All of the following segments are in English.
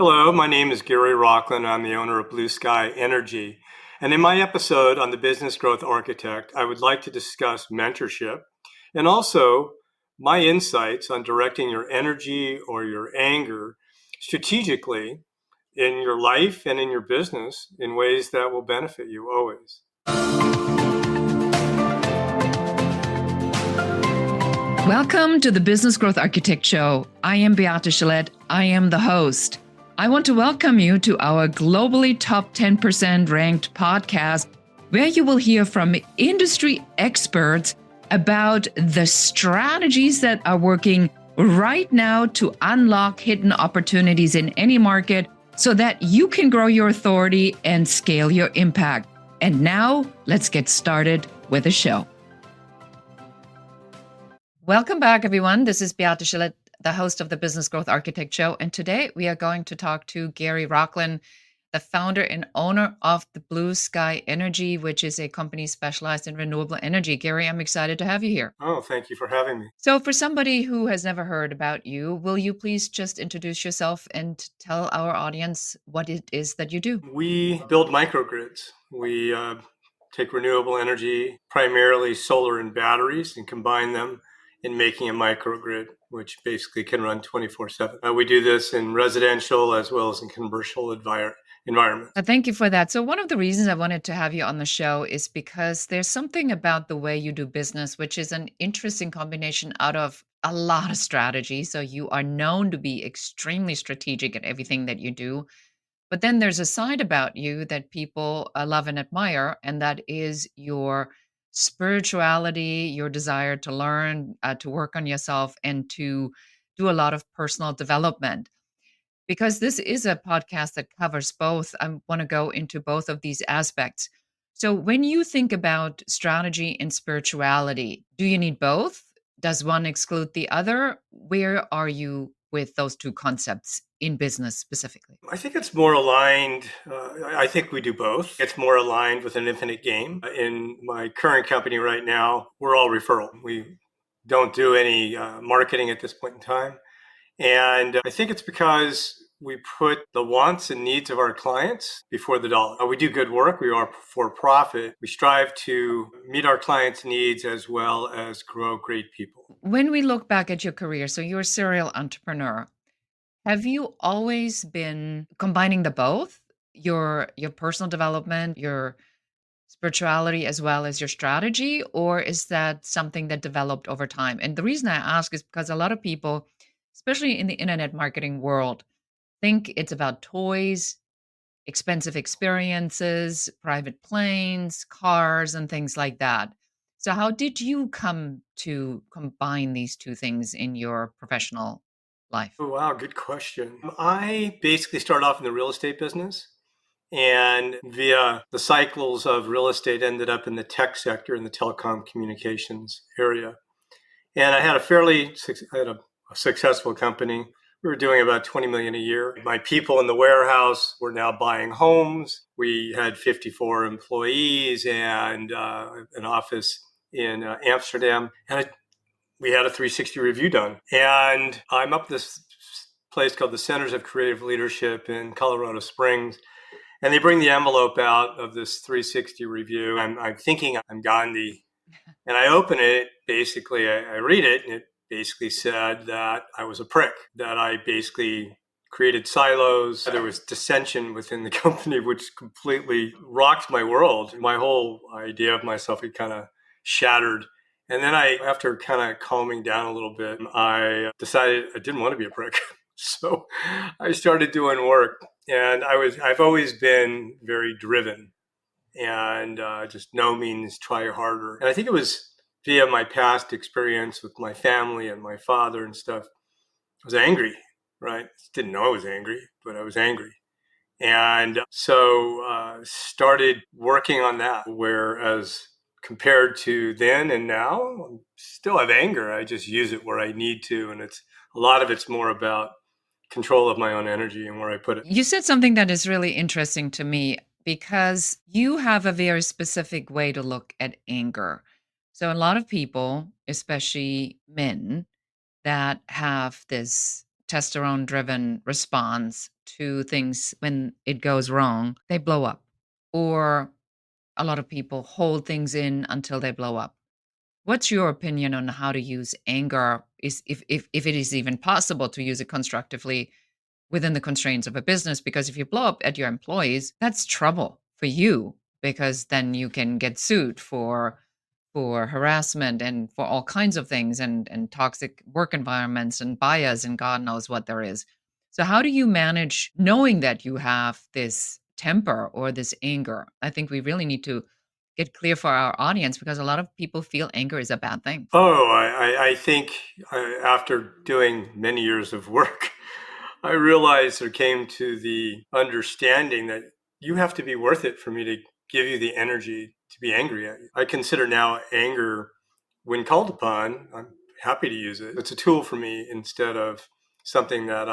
Hello, my name is Gary Rochlin. I'm the owner of Blue Sky Energy. And in my episode on the Business Growth Architect, I would like to discuss mentorship and also my insights on directing your energy or your anger strategically in your life and in your business in ways that will benefit you always. Welcome to the Business Growth Architect Show. I am Beate Gillette. I am the host. I want to welcome you to our globally top 10% ranked podcast, where you will hear from industry experts about the strategies that are working right now to unlock hidden opportunities in any market so that you can grow your authority and scale your impact. And now let's get started with the show. Welcome back, everyone. This is Beate Gillette, the host of the Business Growth Architect Show. And today we are going to talk to Gary Rochlin, the founder and owner of the Blue Sky Energy, which is a company specialized in renewable energy. Gary, I'm excited to have you here. Oh, thank you for having me. So for somebody who has never heard about you, will you please just introduce yourself and tell our audience what it is that you do? We build microgrids. We take renewable energy, primarily solar and batteries, and combine them in making a microgrid, which basically can run 24/7. We do this in residential as well as in commercial environments. Thank you for that. So one of the reasons I wanted to have you on the show is because there's something about the way you do business, which is an interesting combination out of a lot of strategy. So you are known to be extremely strategic at everything that you do. But then there's a side about you that people love and admire, and that is your spirituality, your desire to learn, to work on yourself, and to do a lot of personal development. Because this is a podcast that covers both, I want to go into both of these aspects. So, when you think about strategy and spirituality, do you need both? Does one exclude the other? Where are you with those two concepts in business specifically? I think it's more aligned. I think we do both. It's more aligned with an infinite game. In my current company right now, we're all referral. We don't do any marketing at this point in time. And I think it's because we put the wants and needs of our clients before the dollar. We do good work. We are for profit. We strive to meet our clients' needs as well as grow great people. When we look back at your career, so you're a serial entrepreneur, have you always been combining the both, your personal development, your spirituality, as well as your strategy, or is that something that developed over time? And the reason I ask is because a lot of people, especially in the internet marketing world, think it's about toys, expensive experiences, private planes, cars, and things like that. So how did you come to combine these two things in your professional life? Oh, wow, good question. I basically started off in the real estate business and via the cycles of real estate ended up in the tech sector in the telecom communications area. And I had a successful company. We were doing about 20 million a year. My people in the warehouse were now buying homes. We had 54 employees and an office in Amsterdam. And we had a 360 review done. And I'm up this place called the Centers of Creative Leadership in Colorado Springs. And they bring the envelope out of this 360 review. I'm thinking I'm Gandhi. And I open it, basically, I read it, and it basically said that I was a prick, that I basically created silos. There was dissension within the company, which completely rocked my world. My whole idea of myself had kind of shattered. And then after kind of calming down a little bit, I decided I didn't want to be a prick. So I started doing work. And I've always been very driven and just no means try harder. And I think it was via my past experience with my family and my father and stuff. I was angry, right? Didn't know I was angry, but I was angry. And so started working on that, whereas compared to then and now, I still have anger. I just use it where I need to. And a lot of it's more about control of my own energy and where I put it. You said something that is really interesting to me because you have a very specific way to look at anger. So, a lot of people, especially men, that have this testosterone driven response to things when it goes wrong, they blow up. Or a lot of people hold things in until they blow up. What's your opinion on how to use anger, is if it is even possible to use it constructively within the constraints of a business? Because if you blow up at your employees, that's trouble for you, because then you can get sued for harassment and for all kinds of things, and toxic work environments and bias and God knows what there is. So how do you manage knowing that you have this temper or this anger? I think we really need to get clear for our audience, because a lot of people feel anger is a bad thing. Oh, I think after doing many years of work, I realized or came to the understanding that you have to be worth it for me to give you the energy to be angry at you. I consider now anger, when called upon, I'm happy to use it. It's a tool for me instead of something that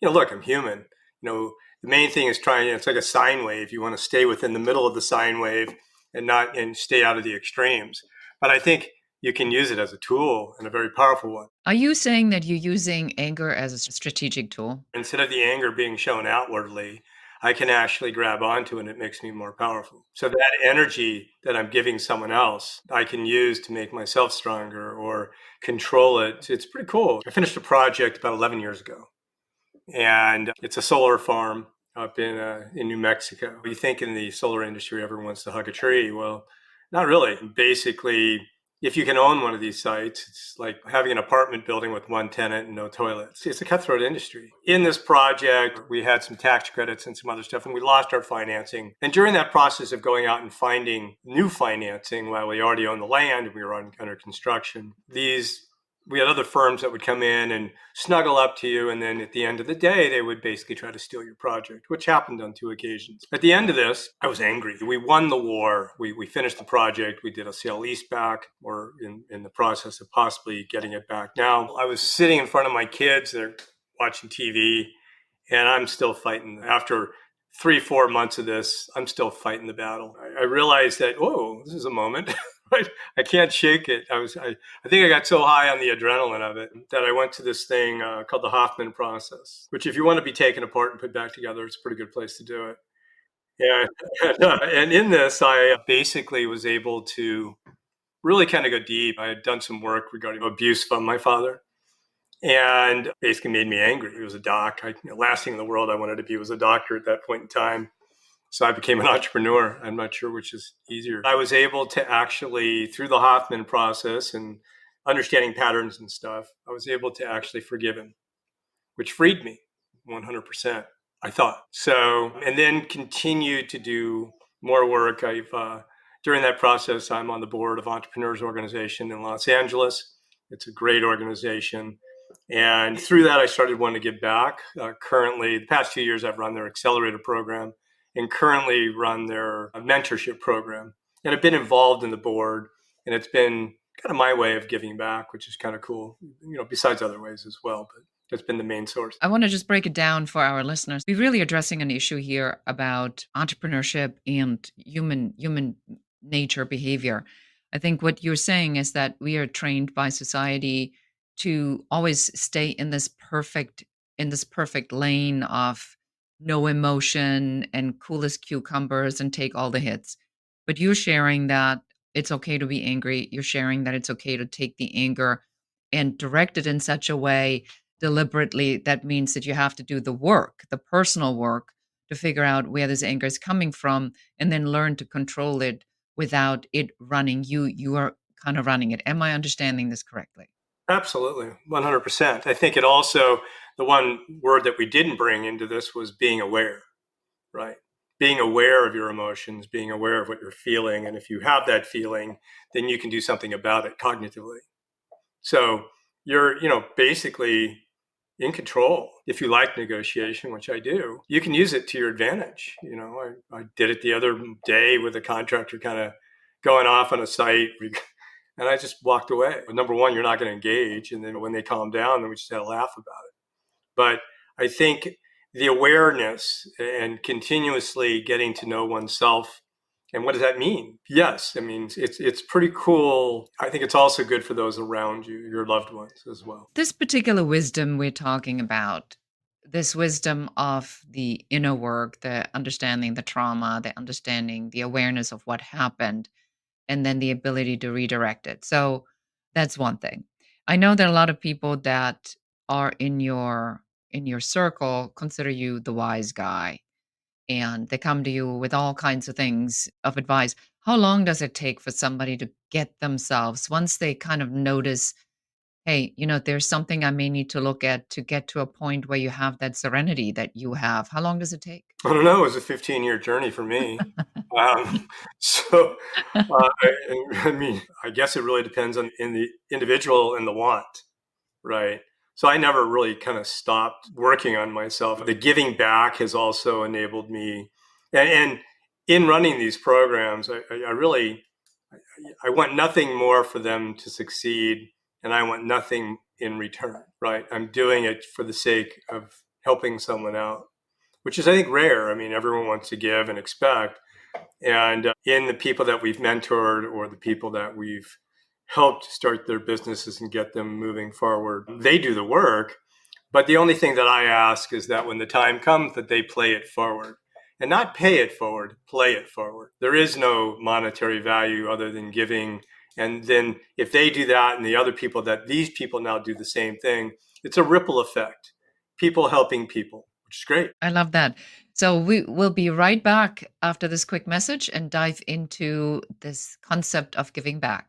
look, I'm human. The main thing is trying, it's like a sine wave. You want to stay within the middle of the sine wave and stay out of the extremes. But I think you can use it as a tool, and a very powerful one. Are you saying that you're using anger as a strategic tool? Instead of the anger being shown outwardly, I can actually grab onto it and it makes me more powerful. So that energy that I'm giving someone else, I can use to make myself stronger or control it. It's pretty cool. I finished a project about 11 years ago, and it's a solar farm up in New Mexico. You think in the solar industry, everyone wants to hug a tree. Well, not really. Basically, if you can own one of these sites, it's like having an apartment building with one tenant and no toilets. It's a cutthroat industry. In this project, we had some tax credits and some other stuff, and we lost our financing. And during that process of going out and finding new financing, while we already owned the land and we were under construction, we had other firms that would come in and snuggle up to you, and then at the end of the day, they would basically try to steal your project, which happened on 2 occasions. At the end of this, I was angry. We won the war. We finished the project. We did a sale leaseback. We're in the process of possibly getting it back. Now, I was sitting in front of my kids. They're watching TV, and I'm still fighting. After 3-4 months of this, I'm still fighting the battle. I realized that, whoa, this is a moment. Right? I can't shake it. I think I got so high on the adrenaline of it that I went to this thing called the Hoffman process, which if you want to be taken apart and put back together, it's a pretty good place to do it. Yeah. And in this, I basically was able to really kind of go deep. I had done some work regarding abuse from my father, and basically made me angry. He was a doc. Last thing in the world I wanted to be was a doctor at that point in time. So I became an entrepreneur. I'm not sure which is easier. I was able to actually, through the Hoffman process and understanding patterns and stuff, I was able to actually forgive him, which freed me 100%, I thought. So, and then continued to do more work. During that process, I'm on the board of Entrepreneurs Organization in Los Angeles. It's a great organization. And through that, I started wanting to give back. Currently, the past 2 years, I've run their accelerator program and currently run their mentorship program. And I've been involved in the board, and it's been kind of my way of giving back, which is kind of cool, besides other ways as well. But that's been the main source. I want to just break it down for our listeners. We're really addressing an issue here about entrepreneurship and human nature behavior. I think what you're saying is that we are trained by society to always stay in this perfect lane of no emotion and cool as cucumbers and take all the hits. But you're sharing that it's okay to be angry. You're sharing that it's okay to take the anger and direct it in such a way deliberately. That means that you have to do the work, the personal work, to figure out where this anger is coming from and then learn to control it without it running you. You are kind of running it. Am I understanding this correctly? Absolutely, 100%. I think it also, the one word that we didn't bring into this was being aware, right? Being aware of your emotions, being aware of what you're feeling. And if you have that feeling, then you can do something about it cognitively. So you're, basically in control. If you like negotiation, which I do, you can use it to your advantage. I did it the other day with a contractor kind of going off on a site, and I just walked away. But number one, you're not going to engage. And then when they calm down, then we just had a laugh about it. But I think the awareness and continuously getting to know oneself, and what does that mean? Yes, I mean, it's pretty cool. I think it's also good for those around you, your loved ones as well. This particular wisdom we're talking about, this wisdom of the inner work, the understanding the trauma, the understanding the awareness of what happened, and then the ability to redirect it. So that's one thing. I know that a lot of people that are in your circle consider you the wise guy, and they come to you with all kinds of things of advice. How long does it take for somebody to get themselves once they kind of notice, hey, there's something I may need to look at to get to a point where you have that serenity that you have? How long does it take? I don't know. It was a 15-year journey for me. Um, so, I mean, I guess it really depends on in the individual and the want, right? So I never really kind of stopped working on myself. The giving back has also enabled me, and in running these programs, I really I want nothing more for them to succeed, and I want nothing in return, right? I'm doing it for the sake of helping someone out, which is, I think, rare. I mean, everyone wants to give and expect. And in the people that we've mentored or the people that we've helped start their businesses and get them moving forward, they do the work. But the only thing that I ask is that when the time comes, that they play it forward and not pay it forward, play it forward. There is no monetary value other than giving. And then if they do that and the other people, that these people now do the same thing, it's a ripple effect. People helping people, which is great. I love that. So we will be right back after this quick message and dive into this concept of giving back.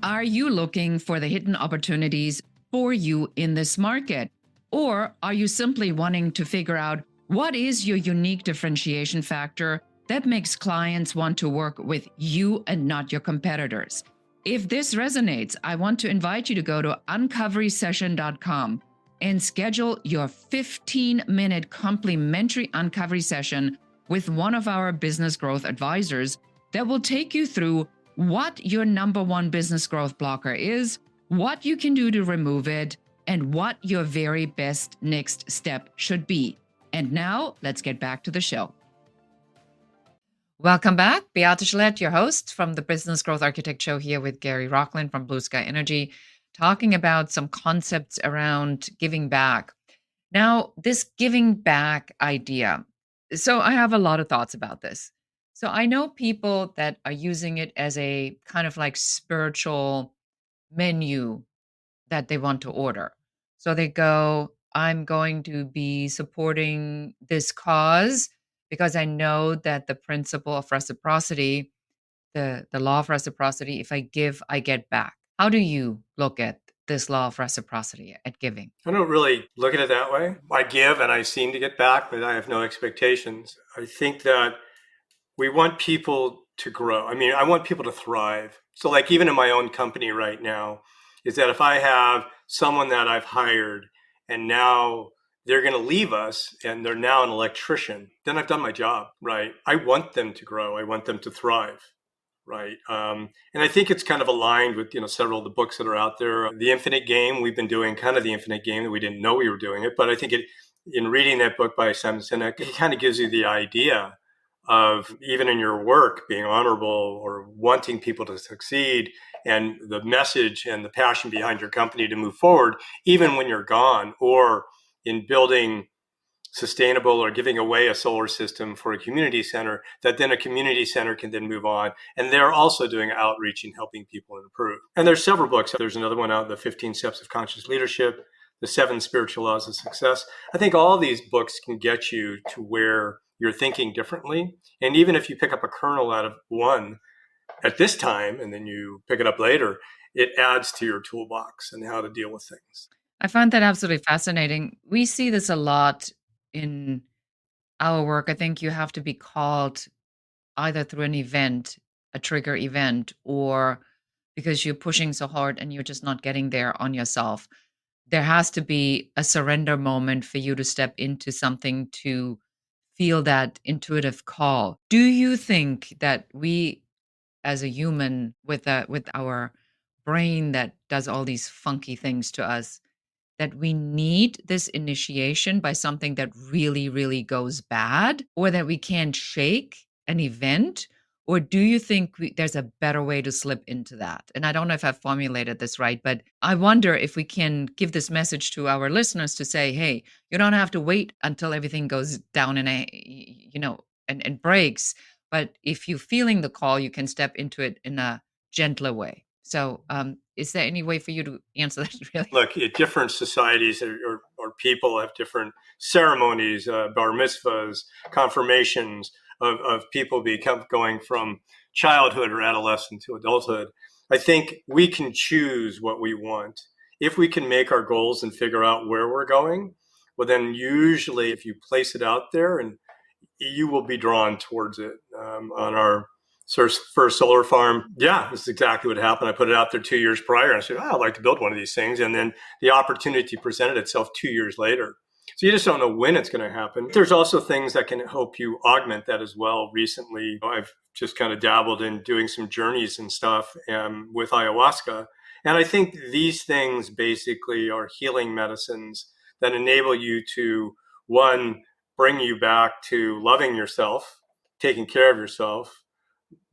Are you looking for the hidden opportunities for you in this market? Or are you simply wanting to figure out what is your unique differentiation factor that makes clients want to work with you and not your competitors? If this resonates, I want to invite you to go to uncoverysession.com and schedule your 15-minute complimentary uncovery session with one of our business growth advisors that will take you through what your number one business growth blocker is, what you can do to remove it, and what your very best next step should be. And now let's get back to the show. Welcome back. Beate Gillette, your host from the Business Growth Architect Show, here with Gary Rochlin from Blue Sky Energy, talking about some concepts around giving back. Now, this giving back idea. So I have a lot of thoughts about this. So I know people that are using it as a kind of like spiritual menu that they want to order. So they go, I'm going to be supporting this cause because I know that the principle of reciprocity, the law of reciprocity, if I give, I get back. How do you look at this law of reciprocity at giving? I don't really look at it that way. I give and I seem to get back, but I have no expectations. I think that we want people to grow. I mean, I want people to thrive. So, like, even in my own company right now, is that if I have someone that I've hired and now they're going to leave us and they're now an electrician, then I've done my job, right? I want them to grow. I want them to thrive. Right. And I think it's kind of aligned with, several of the books that are out there. The Infinite Game, we've been doing kind of the Infinite Game that we didn't know we were doing it. But I think in reading that book by Simon Sinek, it kind of gives you the idea of even in your work being honorable or wanting people to succeed and the message and the passion behind your company to move forward, even when you're gone, or in building sustainable or giving away a solar system for a community center, that then a community center can then move on. And they're also doing outreach and helping people improve. And there's several books. There's another one out, The 15 Steps of Conscious Leadership, The 7 Spiritual Laws of Success. I think all these books can get you to where you're thinking differently. And even if you pick up a kernel out of one at this time, and then you pick it up later, it adds to your toolbox and how to deal with things. I find that absolutely fascinating. We see this a lot in our work. I think you have to be called either through an event, a trigger event, or because you're pushing so hard and you're just not getting there on yourself. There has to be a surrender moment for you to step into something to feel that intuitive call. Do you think that we as a human with our brain that does all these funky things to us, that we need this initiation by something that really, really goes bad, or that we can't shake an event? Or do you think there's a better way to slip into that? And I don't know if I've formulated this right, but I wonder if we can give this message to our listeners to say, hey, you don't have to wait until everything goes down in and breaks. But if you're feeling the call, you can step into it in a gentler way. So, is there any way for you to answer that really? Look, different societies or people have different ceremonies, bar mitzvahs, confirmations of people going from childhood or adolescence to adulthood. I think we can choose what we want. If we can make our goals and figure out where we're going, well, then usually if you place it out there, and you will be drawn towards it. On our first solar farm, yeah, this is exactly what happened. I put it out there 2 years prior, and I said, I'd like to build one of these things. And then the opportunity presented itself 2 years later. So you just don't know when it's going to happen. There's also things that can help you augment that as well. Recently, I've just kind of dabbled in doing some journeys and stuff with ayahuasca. And I think these things basically are healing medicines that enable you to, one, bring you back to loving yourself, taking care of yourself,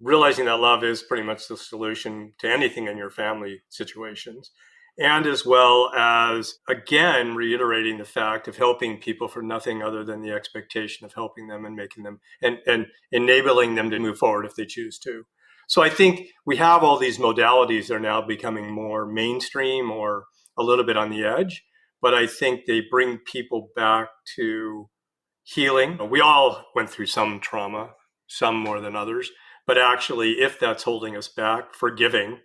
realizing that love is pretty much the solution to anything in your family situations. And as well as, again, reiterating the fact of helping people for nothing other than the expectation of helping them and making them and enabling them to move forward if they choose to. So I think we have all these modalities that are now becoming more mainstream or a little bit on the edge, but I think they bring people back to healing. We all went through some trauma, some more than others, but actually, if that's holding us back, forgiving,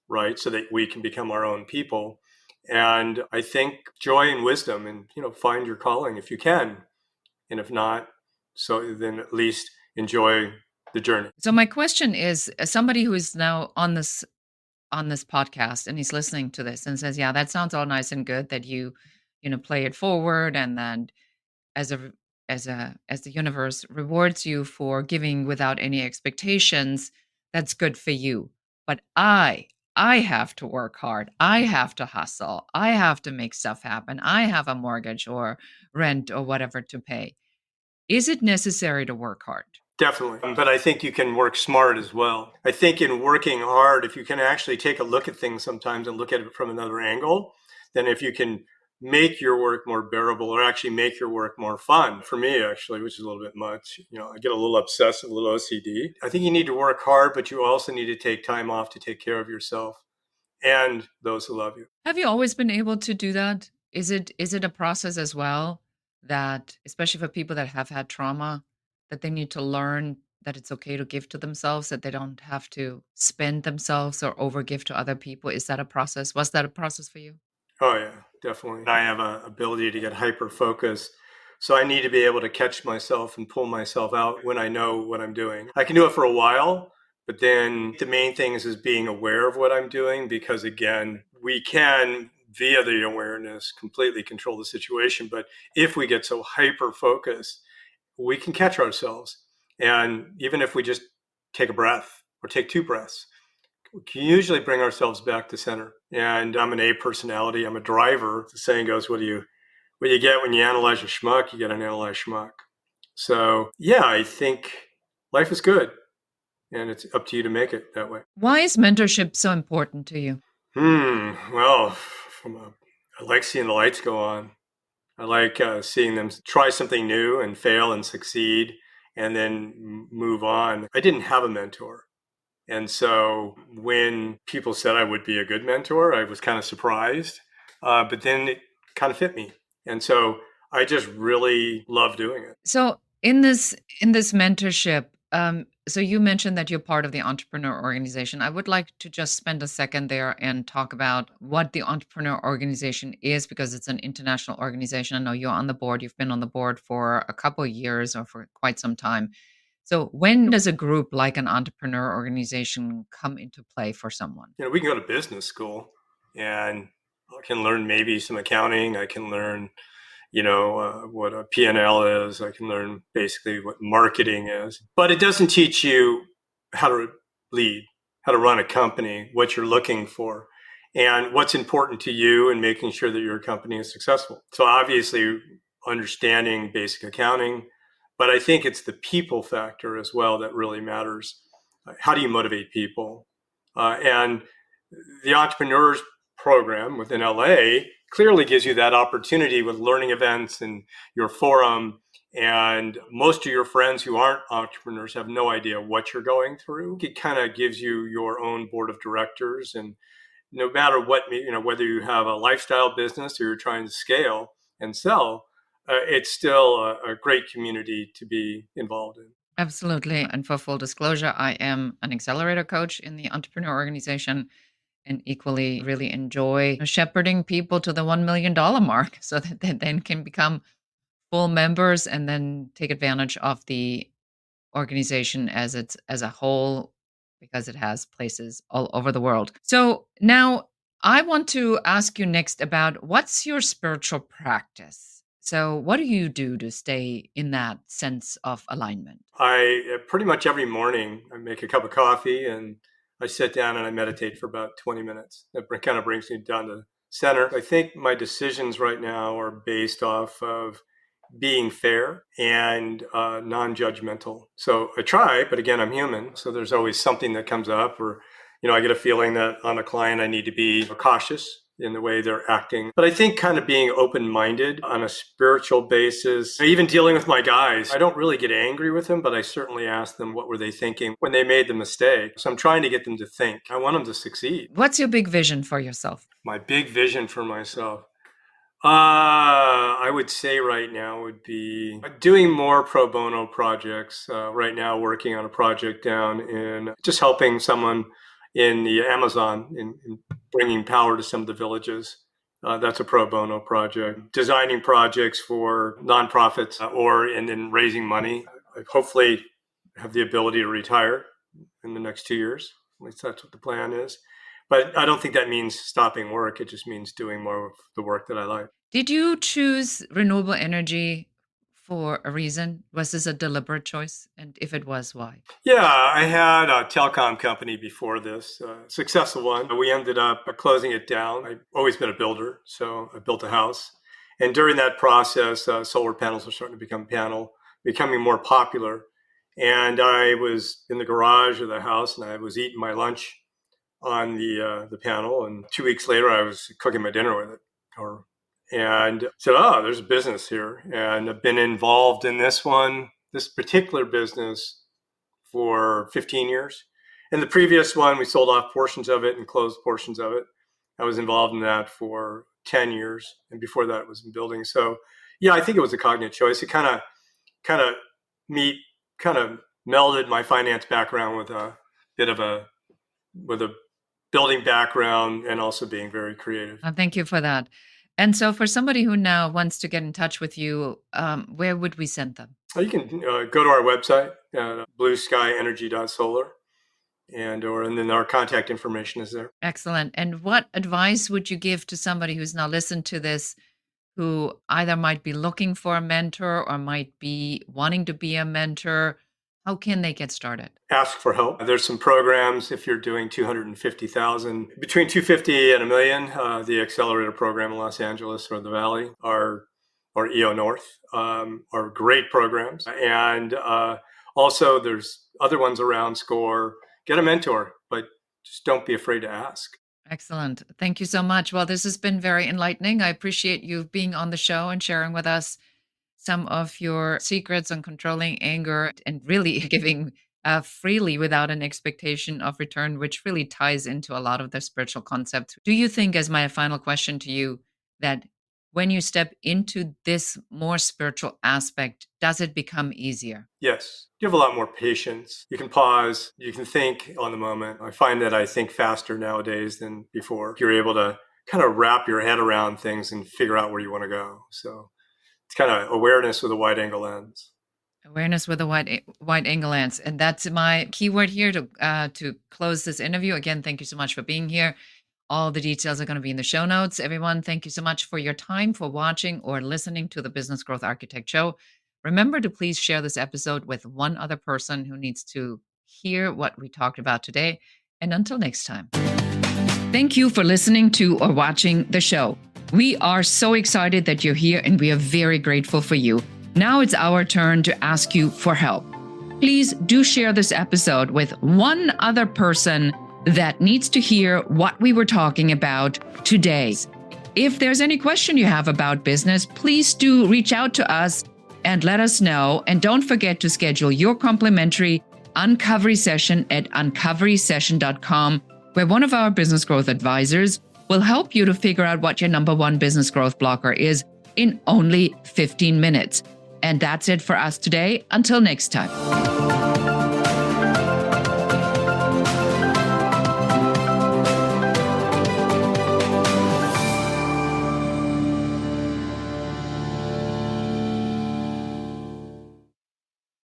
right, so that we can become our own people. And I think joy and wisdom, and find your calling if you can, and if not, so then at least enjoy the journey. So my question is, as somebody who is now on this podcast and he's listening to this and says, "Yeah, that sounds all nice and good that you play it forward, and then as a as the universe rewards you for giving without any expectations, that's good for you. But I have to work hard. I have to hustle. I have to make stuff happen. I have a mortgage or rent or whatever to pay." Is it necessary to work hard? Definitely. But I think you can work smart as well. I think in working hard, if you can actually take a look at things sometimes and look at it from another angle, then if you can make your work more bearable or actually make your work more fun, for me, actually, which is a little bit much, I get a little obsessive, a little OCD. I think you need to work hard, but you also need to take time off to take care of yourself and those who love you. Have you always been able to do that? Is it a process as well that, especially for people that have had trauma, that they need to learn that it's okay to give to themselves, that they don't have to spend themselves or overgive to other people? Is that a process? Was that a process for you? Oh yeah, definitely. I have an ability to get hyper focused. So I need to be able to catch myself and pull myself out when I know what I'm doing. I can do it for a while, but then the main thing is being aware of what I'm doing, because again, we can via the awareness completely control the situation. But if we get so hyper focused, we can catch ourselves. And even if we just take a breath or take two breaths, we can usually bring ourselves back to center. And I'm an A personality. I'm a driver. The saying goes, what you get when you analyze a schmuck, you get an analyzed schmuck. So yeah, I think life is good, and it's up to you to make it that way. Why is mentorship so important to you? Well, I like seeing the lights go on. I like seeing them try something new and fail and succeed and then move on. I didn't have a mentor. And so when people said I would be a good mentor, I was kind of surprised. But then it kind of fit me. And so I just really love doing it. So in this mentorship, so you mentioned that you're part of the entrepreneur organization. I would like to just spend a second there and talk about what the entrepreneur organization is, because it's an international organization. I know you're on the board. You've been on the board for a couple of years or for quite some time. So when does a group like an entrepreneur organization come into play for someone? We can go to business school and I can learn maybe some accounting. I can learn what a P&L is. I can learn basically what marketing is, but it doesn't teach you how to lead, how to run a company, what you're looking for, and what's important to you, and making sure that your company is successful. So obviously understanding basic accounting, but I think it's the people factor as well that really matters. how do you motivate people? And the entrepreneurs program within LA clearly gives you that opportunity with learning events and your forum. And most of your friends who aren't entrepreneurs have no idea what you're going through. It kind of gives you your own board of directors. And no matter what, whether you have a lifestyle business or you're trying to scale and sell, it's still a great community to be involved in. Absolutely. And for full disclosure, I am an accelerator coach in the entrepreneur organization and equally really enjoy shepherding people to the $1 million mark so that they then can become full members and then take advantage of the organization as a whole because it has places all over the world. So now I want to ask you next about what's your spiritual practice? So what do you do to stay in that sense of alignment? I pretty much every morning I make a cup of coffee and I sit down and I meditate for about 20 minutes. That kind of brings me down to center. I think my decisions right now are based off of being fair and non-judgmental. So I try, but again, I'm human. So there's always something that comes up, or I get a feeling that on a client I need to be cautious in the way they're acting. But I think kind of being open-minded on a spiritual basis, even dealing with my guys, I don't really get angry with them, but I certainly ask them what were they thinking when they made the mistake. So I'm trying to get them to think. I want them to succeed. What's your big vision for yourself? My big vision for myself. I would say right now would be doing more pro bono projects. Right now, working on a project down in just helping someone in the Amazon in bringing power to some of the villages. That's a pro bono project. Designing projects for nonprofits and then raising money. I hopefully have the ability to retire in the next 2 years. At least that's what the plan is. But I don't think that means stopping work. It just means doing more of the work that I like. Did you choose renewable energy for a reason? Was this a deliberate choice? And if it was, why? Yeah, I had a telecom company before this, a successful one. We ended up closing it down. I've always been a builder, so I built a house. And during that process, solar panels were starting to becoming more popular. And I was in the garage of the house and I was eating my lunch on the panel, and 2 weeks later I was cooking my dinner with it, and said, "Oh, there's a business here," and I've been involved in this particular business for 15 years. And the previous one, we sold off portions of it and closed portions of it. I was involved in that for 10 years, and before that, it was in building. So, yeah, I think it was a cognate choice. It kind of melded my finance background with a building background and also being very creative. Thank you for that. And so, for somebody who now wants to get in touch with you, where would we send them? You can go to our website at blueskyenergy.solar, and then our contact information is there. Excellent. And what advice would you give to somebody who's now listened to this, who either might be looking for a mentor or might be wanting to be a mentor? How can they get started? Ask for help. There's some programs if you're doing 250,000, between 250 and a million. The accelerator program in Los Angeles or the Valley or EO North are great programs. And also there's other ones around. SCORE. Get a mentor, but just don't be afraid to ask. Excellent. Thank you so much. Well, this has been very enlightening. I appreciate you being on the show and sharing with us some of your secrets on controlling anger and really giving freely without an expectation of return, which really ties into a lot of the spiritual concepts. Do you think, as my final question to you, that when you step into this more spiritual aspect, does it become easier? Yes. You have a lot more patience. You can pause. You can think on the moment. I find that I think faster nowadays than before. You're able to kind of wrap your head around things and figure out where you want to go. So it's kind of awareness with a wide angle lens. Awareness with a wide angle lens. And that's my keyword here to close this interview. Again, thank you so much for being here. All the details are going to be in the show notes. Everyone, thank you so much for your time, for watching or listening to the Business Growth Architect Show. Remember to please share this episode with one other person who needs to hear what we talked about today. And until next time. Thank you for listening to or watching the show. We are so excited that you're here and we are very grateful for you. Now it's our turn to ask you for help. please do share this episode with one other person that needs to hear what we were talking about today. If there's any question you have about business, please do reach out to us and let us know. And don't forget to schedule your complimentary Uncovery session at uncoverysession.com, where one of our business growth advisors will help you to figure out what your number one business growth blocker is in only 15 minutes. And that's it for us today. Until next time.